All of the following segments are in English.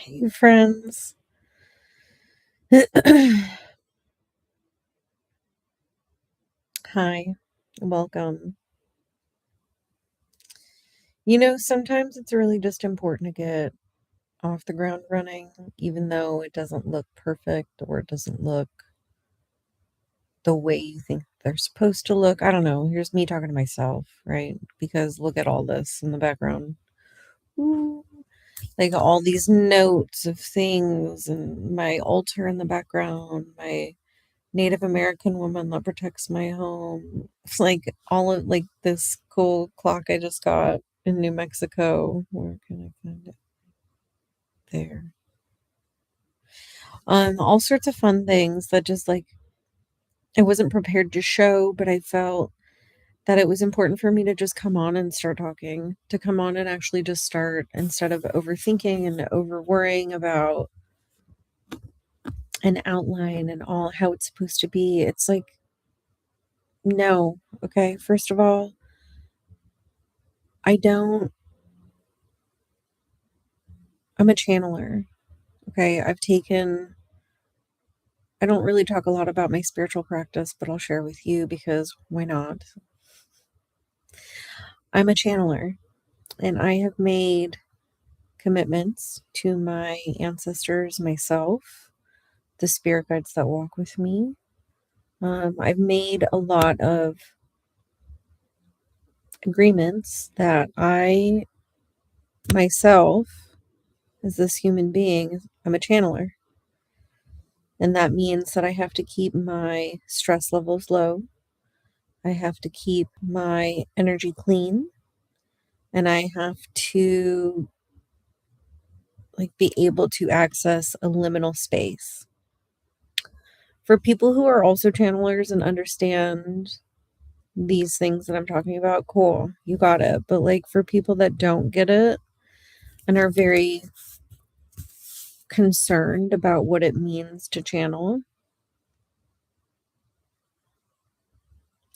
Hey, friends. Hi, welcome. Sometimes it's really just important to get off the ground running, even though it doesn't look perfect or it doesn't look the way you think they're supposed to look. I don't know. Here's me talking to myself, right? Because look at all this in the background. Ooh, like all these notes of things and my altar in the background, my Native American woman that protects my home. It's like all of like this cool clock I just got in New Mexico. Where can I find it? There. All sorts of fun things that just like I wasn't prepared to show, but I felt that it was important for me to just come on and start talking, to come on and actually just start instead of overthinking and over worrying about an outline and all how it's supposed to be. It's like, no, okay, first of all, I don't I'm a channeler. Okay. I don't really talk a lot about my spiritual practice, but I'll share with you because why not? I'm a channeler and I have made commitments to my ancestors, myself, the spirit guides that walk with me. I've made a lot of agreements that I myself, as this human being, I'm a channeler. And that means that I have to keep my stress levels low. I have to keep my energy clean and I have to like be able to access a liminal space. For people who are also channelers and understand these things that I'm talking about, cool, you got it. But like for people that don't get it and are very concerned about what it means to channel,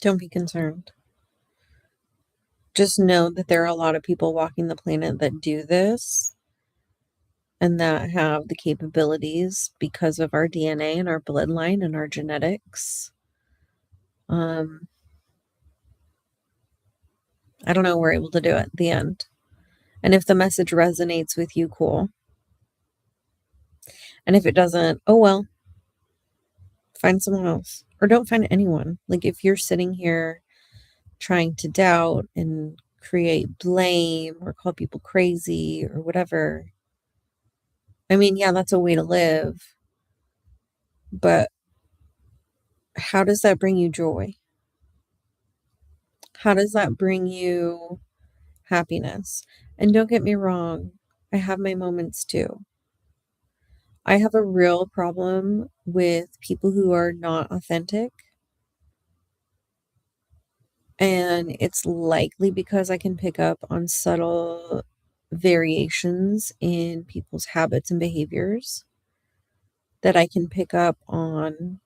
don't be concerned. Just know that there are a lot of people walking the planet that do this and that have the capabilities because of our DNA and our bloodline and our genetics. Um, I don't know, we're able to do it at the end. And if the message resonates with you, cool. And if it doesn't, oh well, find someone else or don't find anyone. Like if you're sitting here trying to doubt and create blame or call people crazy or whatever, I mean, yeah, that's a way to live. But how does that bring you joy? How does that bring you happiness? And don't get me wrong, I have my moments too. I have a real problem with people who are not authentic. And it's likely because I can pick up on subtle variations in people's habits and behaviors that I can pick up on,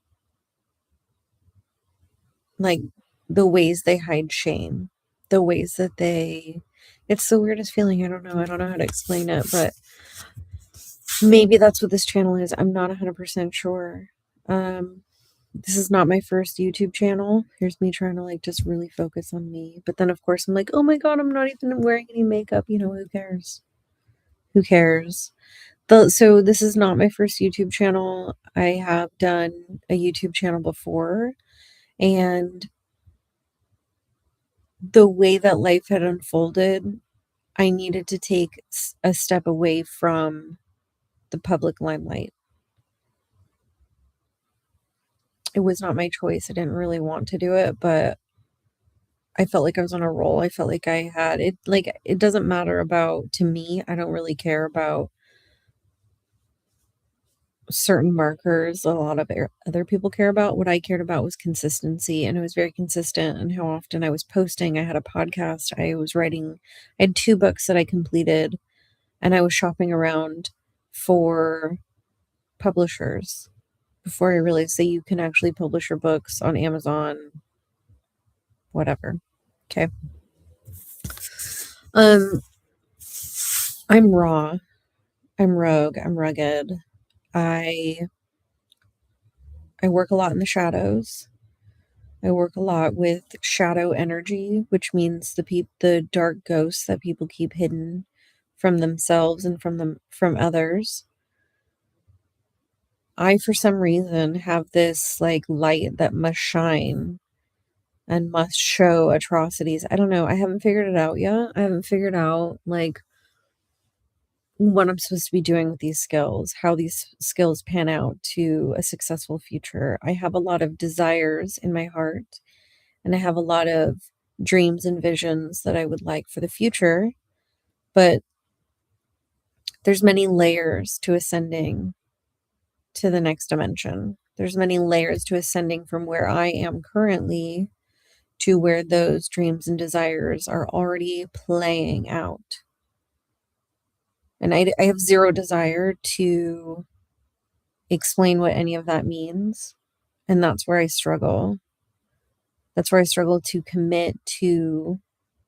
like the ways they hide shame, the ways that it's the weirdest feeling. I don't know. I don't know how to explain it, but maybe that's what this channel is. I'm not 100% sure. Um, this is not my first YouTube channel. Here's me trying to like just really focus on me. But then of course I'm like, oh my God, I'm not even wearing any makeup. Who cares? Who cares? So this is not my first YouTube channel. I have done a YouTube channel before, and the way that life had unfolded, I needed to take a step away from the public limelight. It was not my choice. I didn't really want to do it, but I felt like I was on a roll. I felt like I had it. Like, it doesn't matter about, to me, I don't really care about certain markers a lot of other people care about. What I cared about was consistency, and I was very consistent in how often I was posting. I had a podcast. I was writing, I had 2 books that I completed, and I was shopping around for publishers before I realized that you can actually publish your books on Amazon, whatever. Okay. Um, I'm raw. I'm rogue, I'm rugged. I work a lot in the shadows. I work a lot with shadow energy, which means the dark ghosts that people keep hidden from themselves and from others. I, for some reason, have this like light that must shine and must show atrocities. I don't know. I haven't figured it out yet. I haven't figured out like what I'm supposed to be doing with these skills, how these skills pan out to a successful future. I have a lot of desires in my heart, and I have a lot of dreams and visions that I would like for the future, but there's many layers to ascending to the next dimension. There's many layers to ascending from where I am currently to where those dreams and desires are already playing out. And I have zero desire to explain what any of that means. And that's where I struggle. That's where I struggle to commit to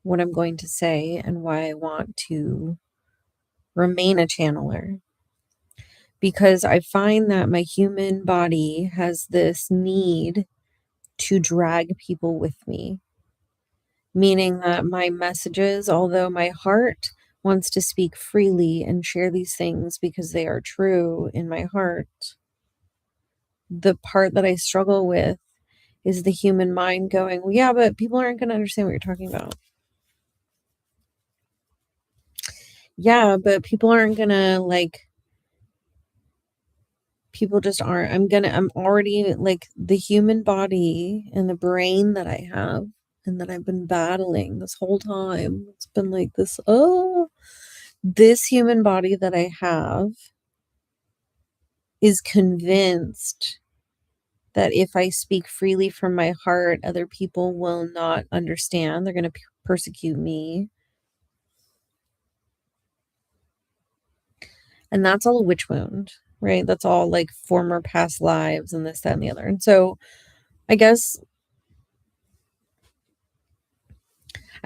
what I'm going to say and why I want to remain a channeler. Because I find that my human body has this need to drag people with me, meaning that my messages, although my heart wants to speak freely and share these things because they are true in my heart, the part that I struggle with is the human mind going, well, yeah, but people aren't going to understand what you're talking about. Yeah, but people aren't going to like, people just aren't. I'm already like the human body and the brain that I have and that I've been battling this whole time. It's been like this, this human body that I have is convinced that if I speak freely from my heart, other people will not understand. They're going to persecute me. And that's all a witch wound, right? That's all like former past lives and this, that, and the other. And so I guess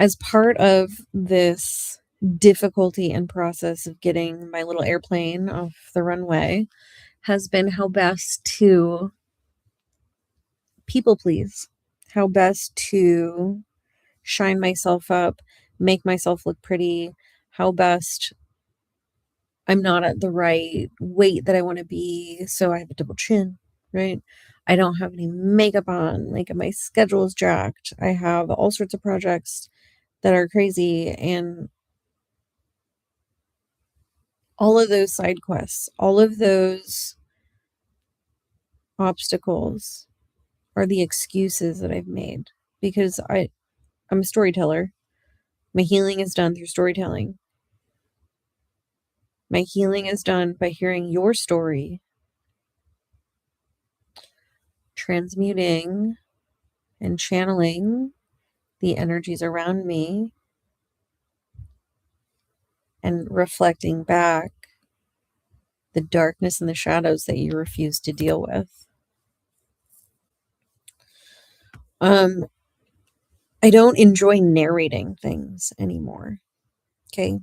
as part of this difficulty and process of getting my little airplane off the runway has been how best to people please, how best to shine myself up, make myself look pretty, how best I'm not at the right weight that I want to be, so I have a double chin, right? I don't have any makeup on, like my schedule is jacked. I have all sorts of projects that are crazy, and all of those side quests, all of those obstacles are the excuses that I've made because I'm a storyteller. My healing is done through storytelling. My healing is done by hearing your story, transmuting and channeling the energies around me, and reflecting back the darkness and the shadows that you refuse to deal with. I don't enjoy narrating things anymore. Okay.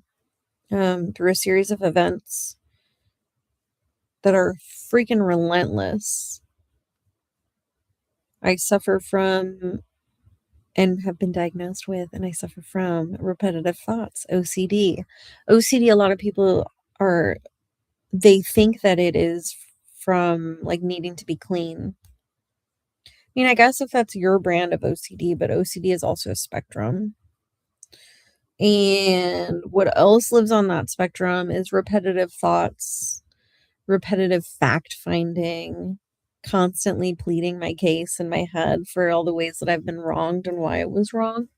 Through a series of events that are freaking relentless, I suffer from and have been diagnosed with, and I suffer from repetitive thoughts, OCD. OCD, a lot of people they think that it is from like needing to be clean. I mean, I guess if that's your brand of OCD, but OCD is also a spectrum. And what else lives on that spectrum is repetitive thoughts, repetitive fact finding, constantly pleading my case in my head for all the ways that I've been wronged and why I was wrong.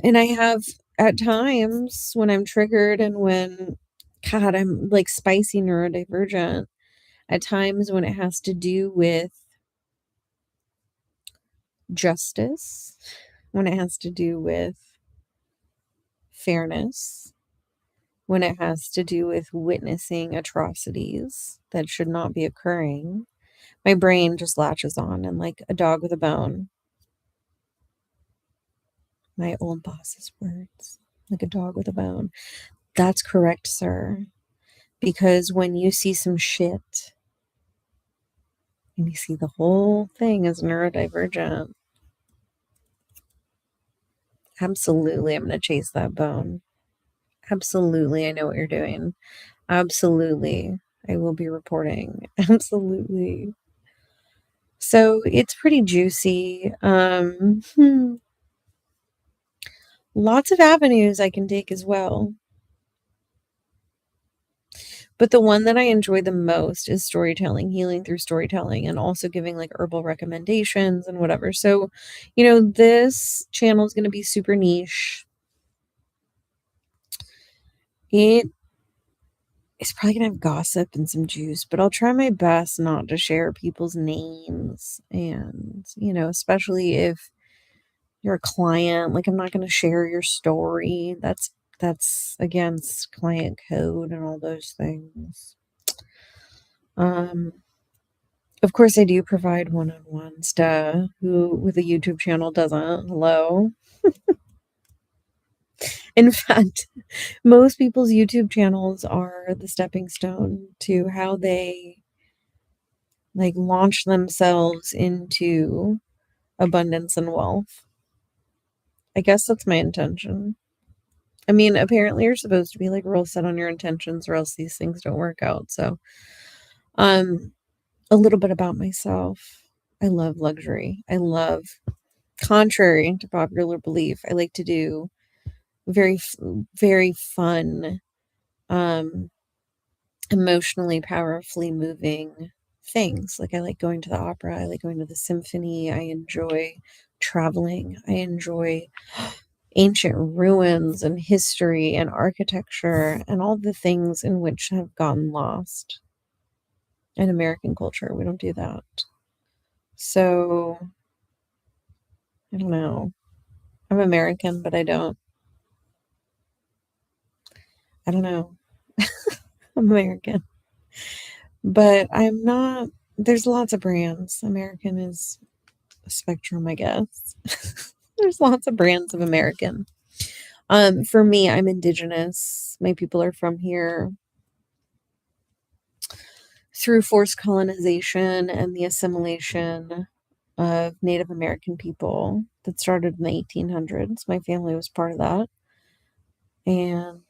And I have at times when I'm triggered and when, God, I'm like spicy neurodivergent, at times when it has to do with justice, when it has to do with fairness, when it has to do with witnessing atrocities that should not be occurring, my brain just latches on and like a dog with a bone. My old boss's words, like a dog with a bone. That's correct, sir. Because when you see some shit and you see the whole thing as neurodivergent, absolutely, I'm going to chase that bone. Absolutely, I know what you're doing. Absolutely, I will be reporting. Absolutely. So it's pretty juicy. Lots of avenues I can take as well. But the one that I enjoy the most is storytelling, healing through storytelling, and also giving like herbal recommendations and whatever. So, this channel is going to be super niche. It is probably going to have gossip and some juice, but I'll try my best not to share people's names. And, especially if you're a client, like I'm not going to share your story. That's against client code and all those things. Um, Of course, I do provide one-on-ones, duh. Who with a YouTube channel doesn't? Hello? In fact, most people's YouTube channels are the stepping stone to how they, like, launch themselves into abundance and wealth. I guess that's my intention. I mean, apparently you're supposed to be, like, real set on your intentions or else these things don't work out, so, um, a little bit about myself. I love luxury. Contrary to popular belief, I like to do very very fun, um, emotionally powerfully moving things. Like I like going to the opera, I like going to the symphony, I enjoy traveling, I enjoy ancient ruins and history and architecture and all the things in which have gotten lost in American culture. We don't do that. So, I don't know. I'm American, but I don't know. I'm American. But I'm not there's lots of brands. American is a spectrum, I guess. There's lots of brands of American. For me, I'm indigenous. My people are from here through forced colonization and the assimilation of Native American people that started in the 1800s. My family was part of that. And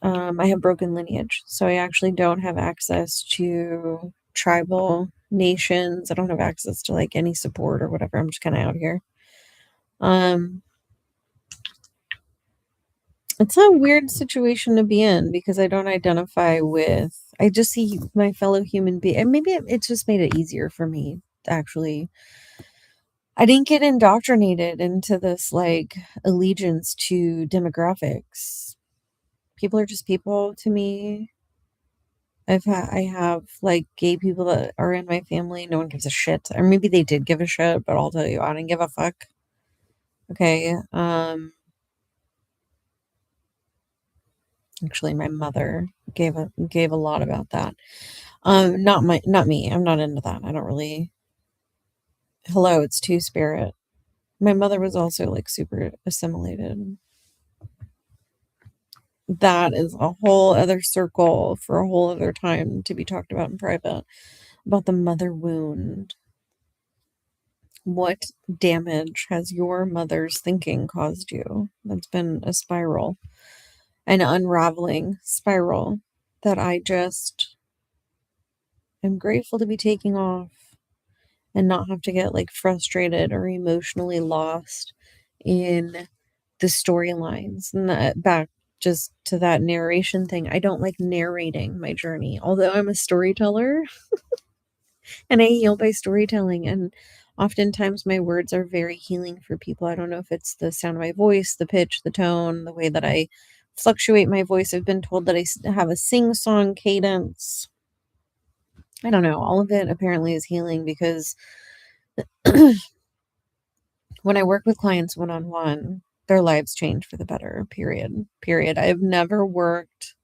I have broken lineage. So I actually don't have access to tribal nations. I don't have access to like any support or whatever. I'm just kind of out here. Um, it's a weird situation to be in because I don't identify with, I just see my fellow human being. And maybe it's just made it easier for me, actually. I didn't get indoctrinated into this like allegiance to demographics. People are just people to me. I have, like, gay people that are in my family, no one gives a shit, or maybe they did give a shit, but I'll tell you, I didn't give a fuck, okay? Actually, my mother gave a lot about that. Not me, I'm not into that, I don't really hello, it's two-spirit. My mother was also, like, super assimilated. That is a whole other circle for a whole other time to be talked about in private, about the mother wound. What damage has your mother's thinking caused you? That's been a spiral, an unraveling spiral that I just am grateful to be taking off and not have to get like frustrated or emotionally lost in the storylines. And that back just to that narration thing. I don't like narrating my journey. Although I'm a storyteller, and I heal by storytelling. And oftentimes my words are very healing for people. I don't know if it's the sound of my voice, the pitch, the tone, the way that I fluctuate my voice. I've been told that have a sing song cadence. I don't know. All of it apparently is healing because when I work with clients one on one, their lives change for the better, period. Period. I've never worked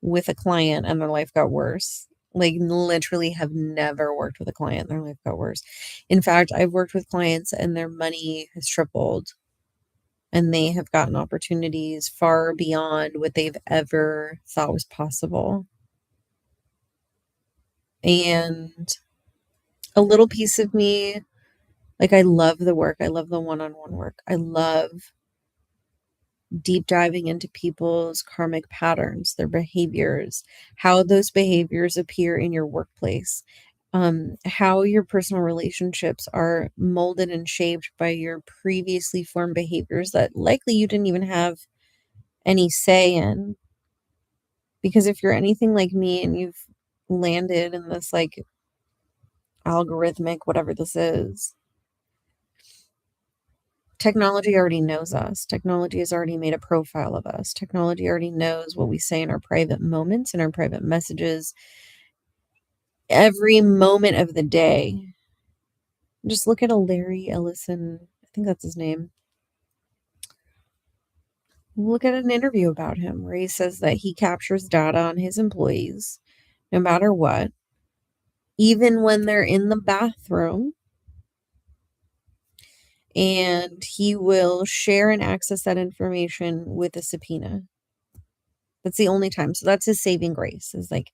with a client and their life got worse. Like, literally have never worked with a client and their life got worse. In fact, I've worked with clients and their money has tripled and they have gotten opportunities far beyond what they've ever thought was possible. And a little piece of me, like, I love the work. I love the one-on-one work. I love deep diving into people's karmic patterns, their behaviors, how those behaviors appear in your workplace, how your personal relationships are molded and shaped by your previously formed behaviors that likely you didn't even have any say in. Because if you're anything like me and you've landed in this like algorithmic, whatever this is, technology already knows us. Technology has already made a profile of us. Technology already knows what we say in our private moments and our private messages every moment of the day. Just look at a Larry Ellison, I think that's his name. Look at an interview about him where he says that he captures data on his employees no matter what, even when they're in the bathroom, and he will share and access that information with a subpoena. That's the only time. So that's his saving grace, is like,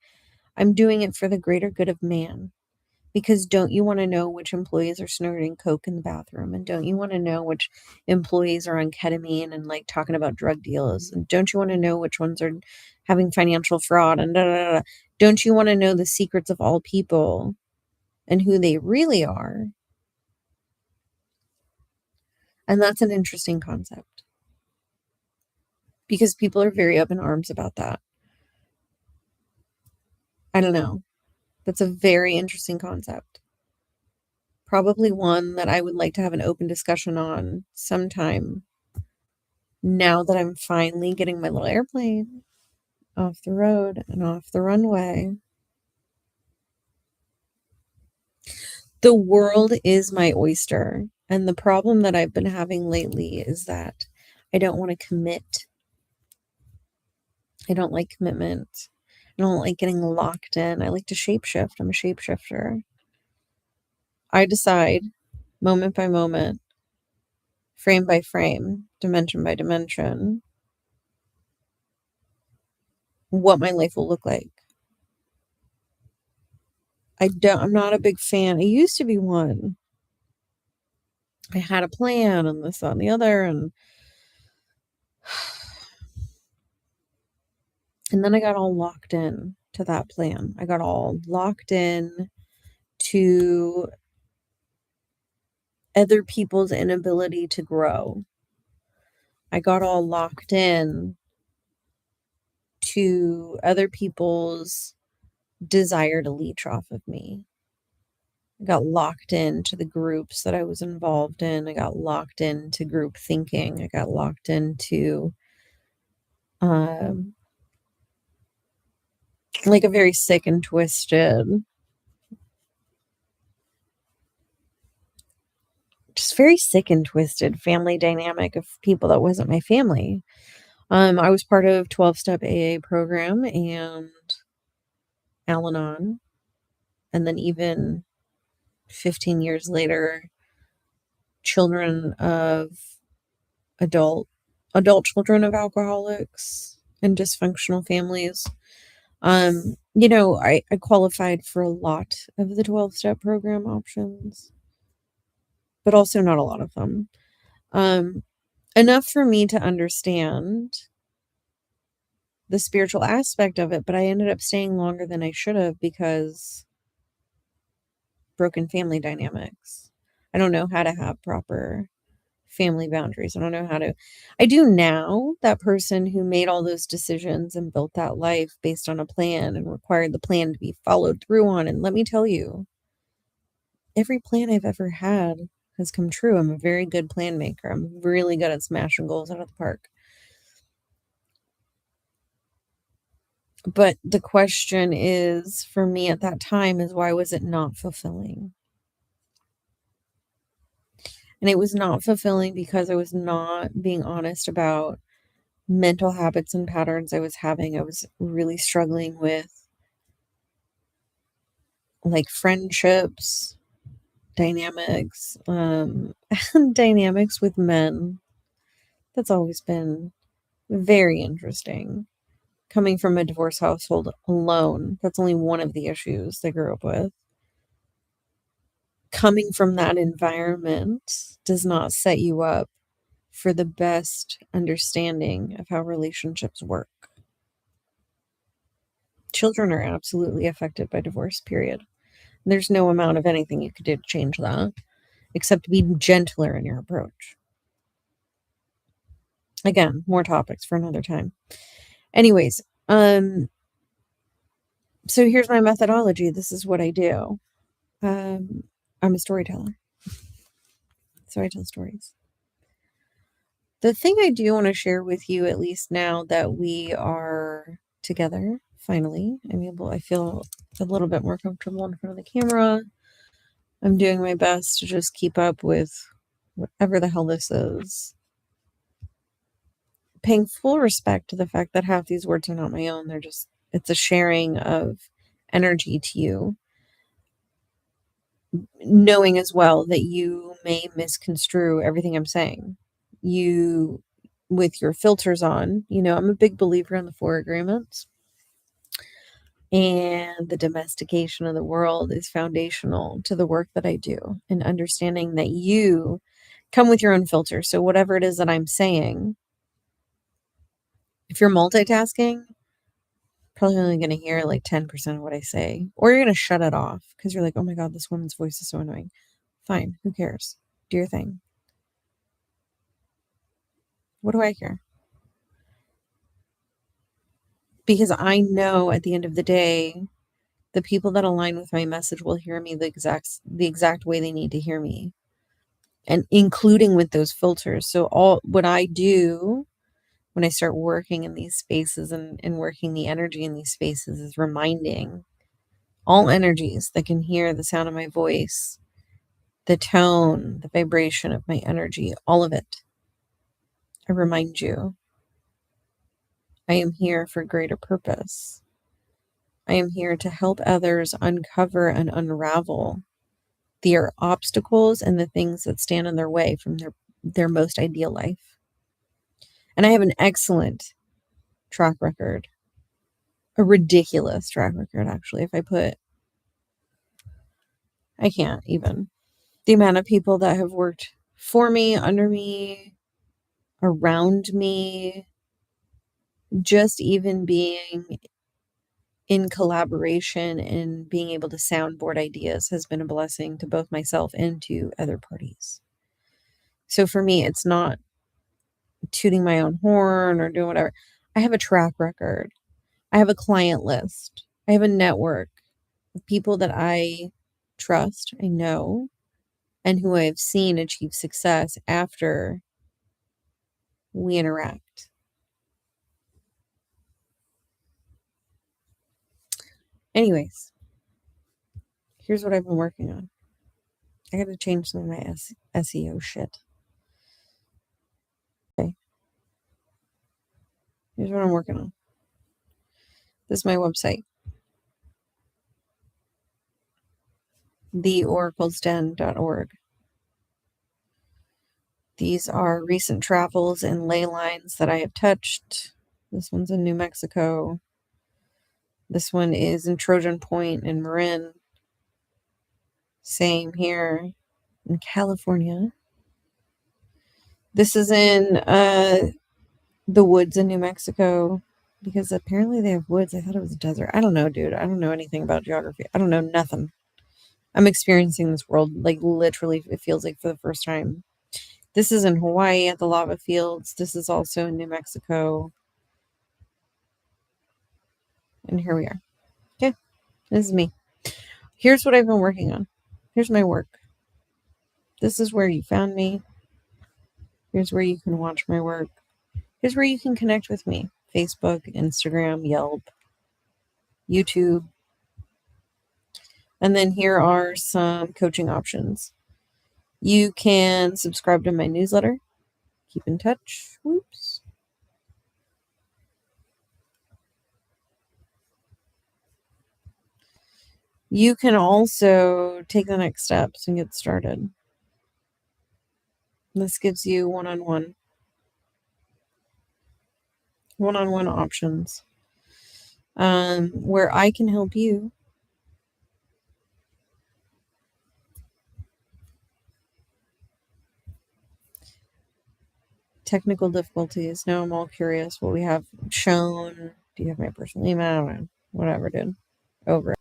I'm doing it for the greater good of man. Because don't you want to know which employees are snorting coke in the bathroom? And don't you want to know which employees are on ketamine and like talking about drug deals? And don't you want to know which ones are having financial fraud and da da da? Da? Don't you want to know the secrets of all people and who they really are? And that's an interesting concept because people are very up in arms about that. I don't know. That's a very interesting concept. Probably one that I would like to have an open discussion on sometime now that I'm finally getting my little airplane off the road and off the runway. The world is my oyster. And the problem that I've been having lately is that I don't want to commit. I don't like commitment. I don't like getting locked in. I like to shapeshift. I'm a shapeshifter. I decide moment by moment, frame by frame, dimension by dimension, what my life will look like. I'm not a big fan. I used to be one. I had a plan and this, that, and the other, and then I got all locked in to that plan. I got all locked in to other people's inability to grow. I got all locked in to other people's desire to leech off of me. I got locked into the groups that I was involved in. I got locked into group thinking. I got locked into um, like a very sick and twisted, just very sick and twisted family dynamic of people that wasn't my family. I was part of 12-step AA program and Al-Anon, and then even 15 years later, children of adult children of alcoholics and dysfunctional families. I qualified for a lot of the 12-step program options, but also not a lot of them. Enough for me to understand the spiritual aspect of it, but I ended up staying longer than I should have because broken family dynamics. I don't know how to have proper family boundaries. I don't know how to. I do now. That person who made all those decisions and built that life based on a plan and required the plan to be followed through on. And let me tell you, every plan I've ever had has come true. I'm a very good plan maker. I'm really good at smashing goals out of the park. But the question is, for me at that time, is why was it not fulfilling? And it was not fulfilling because I was not being honest about mental habits and patterns I was having. I was really struggling with like friendships, dynamics, dynamics with men That's always been very interesting. Coming from a divorce household alone, that's only one of the issues I grew up with. Coming from that environment does not set you up for the best understanding of how relationships work. Children are absolutely affected by divorce, period. There's no amount of anything you could do to change that, except to be gentler in your approach. Again, more topics for another time. Anyways, so here's my methodology. This is what I do. I'm a storyteller, so I tell stories. The thing I do want to share with you, at least now that we are together, finally, I feel a little bit more comfortable in front of the camera. I'm doing my best to just keep up with whatever the hell this is. Paying full respect to the fact that half these words are not my own. It's a sharing of energy to you. Knowing as well that you may misconstrue everything I'm saying. You, with your filters on, I'm a big believer in the four agreements. And the domestication of the world is foundational to the work that I do, and understanding that you come with your own filter. So whatever it is that I'm saying, if you're multitasking, probably only going to hear like 10% of what I say, or you're going to shut it off because you're like, oh my God, this woman's voice is so annoying. Fine. Who cares? Do your thing. What do I care? Because I know at the end of the day, the people that align with my message will hear me the exact way they need to hear me, and including with those filters. So all what I do when I start working in these spaces and working the energy in these spaces is reminding all energies that can hear the sound of my voice, the tone, the vibration of my energy, all of it. I remind you, I am here for greater purpose. I am here to help others uncover and unravel their obstacles and the things that stand in their way from their most ideal life. And I have an excellent track record, a ridiculous track record, actually. I can't even. The amount of people that have worked for me, under me, around me, just even being in collaboration and being able to soundboard ideas has been a blessing to both myself and to other parties. So for me, it's not tooting my own horn or doing whatever. I have a track record. I have a client list. I have a network of people that I trust, I know, and who I have seen achieve success after we interact. Anyways, here's what I've been working on. I got to change some of my SEO shit. Okay. Here's what I'm working on. This is my website, theoraclesden.org. These are recent travels and ley lines that I have touched. This one's in New Mexico. This one is in Trojan Point in Marin. Same here in California. This is in the woods in New Mexico, because apparently they have woods. I thought it was a desert. I don't know, dude. I don't know anything about geography. I don't know nothing. I'm experiencing this world, like, literally, it feels like for the first time. This is in Hawaii at the lava fields. This is also in New Mexico. And here we are. Okay, this is me. Here's what I've been working on. Here's my work. This is where you found me. Here's where you can watch my work. Here's where you can connect with me. Facebook, Instagram, Yelp, YouTube. And then here are some coaching options. You can subscribe to my newsletter. Keep in touch. Whoops. You can also take the next steps and get started. This gives you one-on-one one-on-one options, where I can help you. Technical difficulties. Now I'm all curious what we have shown. Do you have my personal email? Whatever, dude. Over it.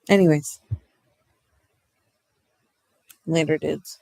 Anyways, later, dudes.